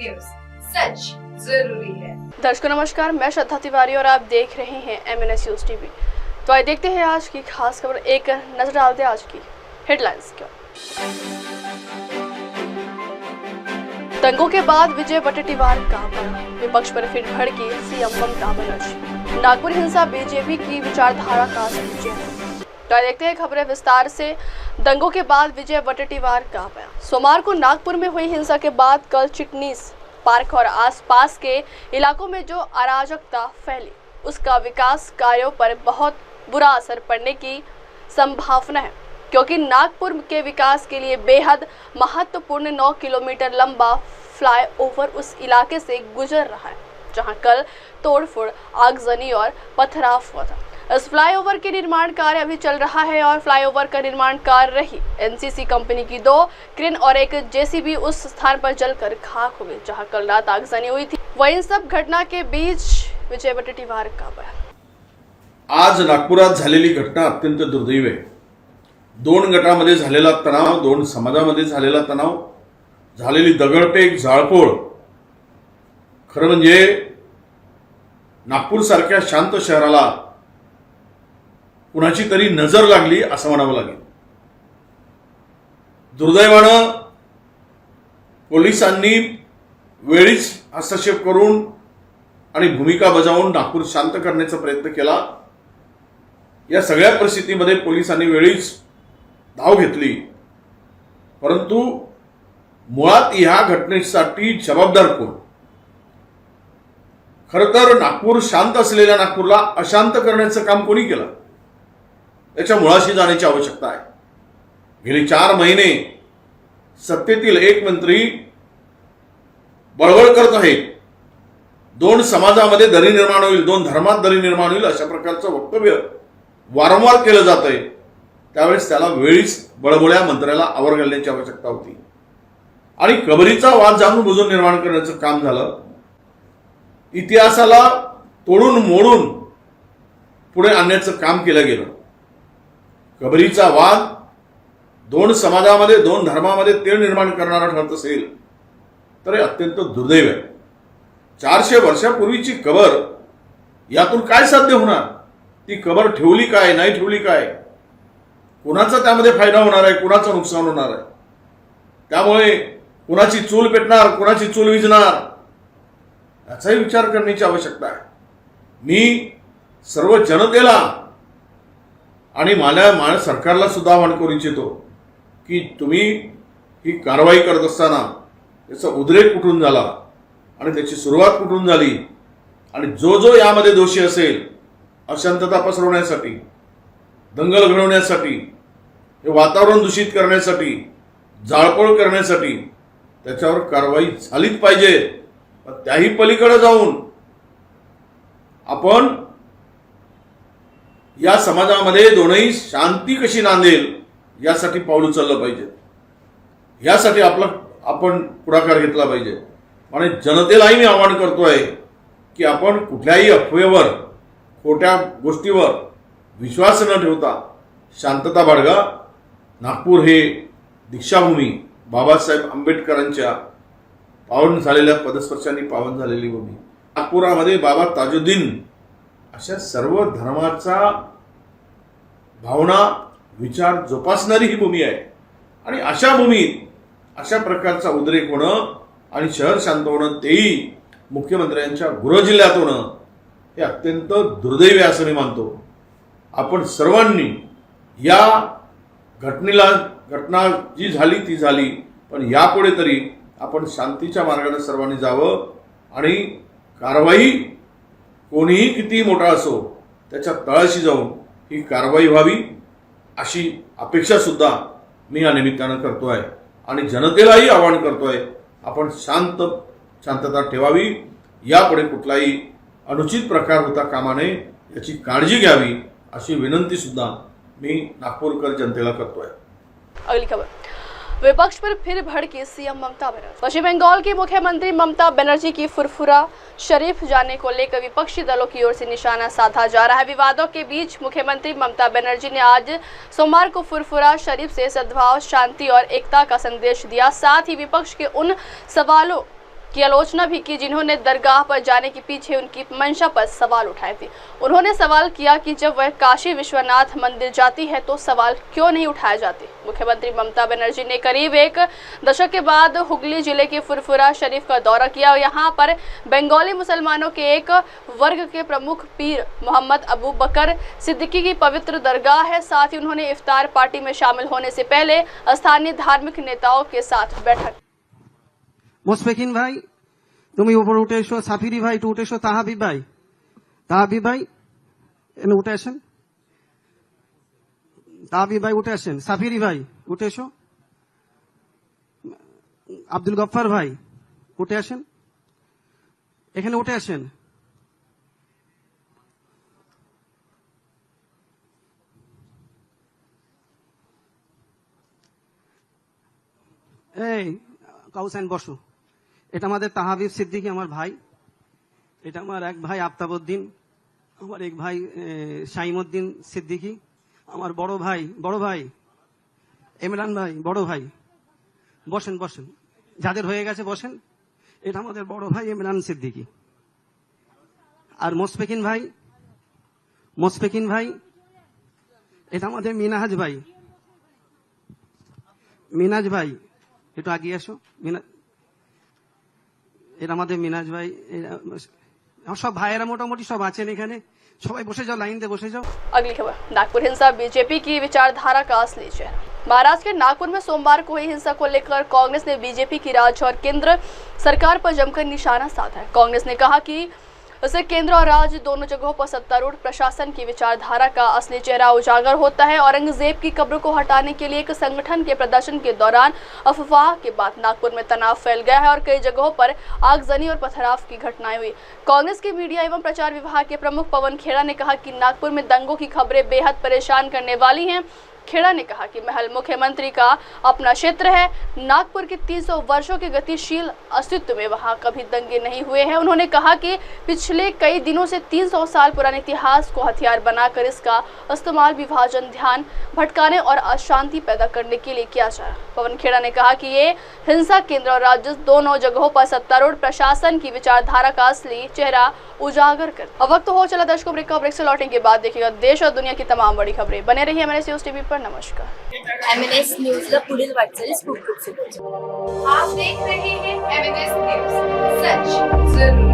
News, सच जरूरी है। दर्शकों नमस्कार, मैं श्रद्धा तिवारी और आप देख रहे हैं MNS न्यूज टीवी। तो आइए देखते हैं आज की खास खबर, एक नजर डालते हैं आज की हेडलाइंस क्यों। दंगों के बाद विजय वडेट्टीवार का बड़ा, विपक्ष पर फिर भड़की सीएम ममता बनर्जी। नागपुर हिंसा बीजेपी की विचारधारा का विजय है। तो आइए देखते हैं खबरें विस्तार से। दंगों के बाद विजय वडेट्टीवार का बयान। सोमवार को नागपुर में हुई हिंसा के बाद कल चिटनीस पार्क और आसपास के इलाकों में जो अराजकता फैली, उसका विकास कार्यों पर बहुत बुरा असर पड़ने की संभावना है, क्योंकि नागपुर के विकास के लिए बेहद महत्वपूर्ण 9 किलोमीटर लंबा फ्लाईओवर उस इलाके से गुजर रहा है, जहां कल तोड़फोड़, आगजनी और पथराव हुआ था। इस फ्लाईओवर के निर्माण कार्य अभी चल रहा है और फ्लाईओवर का निर्माण कार्य रही एनसीसी कंपनी की 2 क्रेन और एक जेसीबी उस स्थान पर जलकर खाक हो गई, जहां कल रात आगजनी हुई थी। वहीं इन सब घटना के बीच विजय वडेट्टीवार का बयान। आज नागपुरात झालेली घटना अत्यंत दुर्दैवी आहे। 2 गटामध्ये झालेला तणाव, 2 समाजामध्ये झालेला तणाव, झालेली दगडफेक, जाळपोळ, खरं म्हणजे नागपूर सारख्या शांत शहराला कुणाची तरी नजर लागली असं म्हणावं लागेल। दुर्दैवानं पोलिसांनी वेळीच हस्तक्षेप करून आणि भूमिका बजावून नागपूर शांत करण्याचा प्रयत्न केला। या सगळ्या परिस्थितीमध्ये पोलिसांनी वेळीच धाव घेतली, परंतु मुळात ह्या घटनेसाठी जबाबदार कोण? खरं तर नागपूर शांत असलेल्या नागपूरला अशांत करण्याचं काम कोणी केलं, याच्या मुळाशी जाण्याची आवश्यकता आहे। गेली 4 महिने सत्तेतील एक मंत्री बळबळ करत आहेत, 2 समाजामध्ये दरी निर्माण होईल, 2 धर्मात दरी निर्माण होईल, अशा प्रकारचं वक्तव्य वारंवार केलं जात आहे। त्यावेळेस त्याला वेळीच बळबळ्या मंत्र्याला आवर घालण्याची आवश्यकता होती आणि कबरीचा वाद जाणून बुजून निर्माण करण्याचं काम झालं। इतिहासाला तोडून मोडून पुढे आणण्याचं काम केलं गेलं। कबरीचा वाद 2 समाजामध्ये, 2 धर्मामध्ये तेढ निर्माण करणारा ठरत असेल तर हे अत्यंत दुर्दैव आहे। 400 वर्षापूर्वीची कबर, यातून काय साध्य होणार? ती कबर ठेवली काय, नाही ठेवली काय, कुणाचा त्यामध्ये फायदा होणार आहे, कुणाचं नुकसान होणार आहे? त्यामुळे कुणाची चूल पेटणार, कुणाची चूल विझणार, याचाही विचार करण्याची आवश्यकता आहे। मी सर्व जनतेला आणि मला सरकारला सुद्धा आवाहन करू इच्छितो की तुम्ही ही कारवाई करत असताना त्याचा उद्रेक कुठून झाला आणि त्याची सुरुवात कुठून झाली आणि जो यामध्ये दोषी असेल, अशांतता पसरवण्यासाठी, दंगल घडवण्यासाठी, हे वातावरण दूषित करण्यासाठी, जाळपोळ करण्यासाठी, त्याच्यावर कारवाई झालीच पाहिजे। त्याही पलीकडे जाऊन आपण या समाजामध्ये दोनही शांती कशी नांदेल यासाठी पाऊल उचललं पाहिजे। यासाठी आपण पुढाकार घेतला पाहिजे आणि जनतेलाही मी आवाहन करतोय की आपण कुठल्याही अफवेवर, खोट्या गोष्टीवर विश्वास न ठेवता शांतता बाळगा। नागपूर हे दीक्षाभूमी, बाबासाहेब आंबेडकरांच्या पावन झालेल्या पदस्पर्शांनी पावन झालेली भूमी। नागपुरामध्ये बाबा ताजुद्दीन अशा सर्व धर्माचा भावना, विचार जोपासणारी ही भूमी आहे आणि अशा भूमीत अशा प्रकारचा उद्रेक होणं आणि शहर शांत होणं, तेही मुख्यमंत्र्यांच्या गृह जिल्ह्यात होणं, हे अत्यंत दुर्दैवी असं मी मानतो। आपण सर्वांनी या घटना जी झाली ती झाली, पण यापुढे तरी आपण शांतीच्या मार्गाने सर्वांनी जावं आणि कारवाई कोणीही किती मोठा असो त्याच्या तळाशी जाऊन ही कारवाई व्हावी अशी अपेक्षा सुद्धा मी या निमित्तानं करतोय आणि जनतेलाही आवाहन करतोय, आपण शांतता ठेवावी। यापुढे कुठलाही अनुचित प्रकार होता कामा नये याची काळजी घ्यावी अशी विनंती सुद्धा मी नागपूरकर जनतेला करतोय। अगली खबर, विपक्ष पर फिर भड़की सीएम ममता बनर्जी। पश्चिम बंगाल की मुख्यमंत्री ममता बनर्जी की फुरफुरा शरीफ जाने को लेकर विपक्षी दलों की ओर से निशाना साधा जा रहा है। विवादों के बीच मुख्यमंत्री ममता बनर्जी ने आज सोमवार को फुरफुरा शरीफ से सद्भाव, शांति और एकता का संदेश दिया। साथ ही विपक्ष के उन सवालों की आलोचना भी की, जिन्होंने दरगाह पर जाने के पीछे उनकी मंशा पर सवाल उठाए थे। उन्होंने सवाल किया कि जब वह काशी विश्वनाथ मंदिर जाती है तो सवाल क्यों नहीं उठाए जाते। मुख्यमंत्री ममता बनर्जी ने करीब एक दशक के बाद हुगली जिले के फुरफुरा शरीफ का दौरा किया और यहाँ पर बंगाली मुसलमानों के एक वर्ग के प्रमुख पीर मोहम्मद अबू बकर सिद्दीकी की पवित्र दरगाह है। साथ ही उन्होंने इफ्तार पार्टी में शामिल होने से पहले स्थानीय धार्मिक नेताओं के साथ बैठक। মোশফিকিন ভাই তুমি উপরে উঠে এসো, সাফিরি ভাই একটু উঠে এসো, তাহাবিব ভাই এনে উঠে আসেন, তাহাবিব ভাই উঠে আসেন, সাফিরি ভাই উঠে এসো, আব্দুল গফফার ভাই উঠে আসেন, এখানে উঠে আসেন। এই কাউসাইন বসো। এটা আমাদের তাহাবিব সিদ্দিকী আমার ভাই, এটা আমার এক ভাই আফতাবউদ্দিন, আমার এক ভাই শাইমউদ্দিন সিদ্দিকী, আমার বড় ভাই ইমরান ভাই, বড় ভাই বসেন বসেন, যাদের হয়ে গেছে বসেন। এটা আমাদের বড় ভাই ইমরান সিদ্দিকী। আর মোশফিকিন ভাই এটা আমাদের মিনাজ ভাই একটু আগিয়ে আসো। এটা আমাদের মিনাজ ভাই, সব ভাইয়েরা মোটামুটি सब আছেন এখানে, সবাই বসে যাও, লাइन दे बसे जाओ। अगली खबर, नागपुर हिंसा बीजेपी की विचारधारा का असली चेहरा। महाराष्ट्र के नागपुर में सोमवार को हुई हिंसा को लेकर कांग्रेस ने बीजेपी की राज्य और केंद्र सरकार पर जमकर निशाना साधा है। कांग्रेस ने कहा कि उसे केंद्र और राज्य दोनों जगहों पर सत्तारूढ़ प्रशासन की विचारधारा का असली चेहरा उजागर होता है। औरंगजेब की कब्र को हटाने के लिए एक संगठन के प्रदर्शन के दौरान अफवाह के बाद नागपुर में तनाव फैल गया है और कई जगहों पर आगजनी और पथराव की घटनाएं हुई। कांग्रेस के मीडिया एवं प्रचार विभाग के प्रमुख पवन खेड़ा ने कहा कि नागपुर में दंगों की खबरें बेहद परेशान करने वाली हैं। खेड़ा ने कहा कि महल मुख्यमंत्री का अपना क्षेत्र है। नागपुर के 300 वर्षों के गतिशील अस्तित्व में वहां कभी दंगे नहीं हुए हैं। उन्होंने कहा कि पिछले कई दिनों से 300 साल पुराने इतिहास को हथियार बनाकर इसका इस्तेमाल विभाजन, ध्यान भटकाने और अशांति पैदा करने के लिए किया जा रहा है। पवन खेड़ा ने कहा कि ये हिंसा केंद्र और राज्य दोनों जगहों पर सत्तारूढ़ प्रशासन की विचारधारा का असली चेहरा उजागर कर। अब वक्त हो चला दर्शकों, ब्रेक से लौटने के बाद देखिएगा देश और दुनिया की तमाम बड़ी खबरें। बने रहिए MNS न्यूज टीवी पर। नमस्कार। MNS न्यूज ला पुढील वाटचाली स्कूप से आप देख रहे हैं MNS न्यूज, सच जरूर।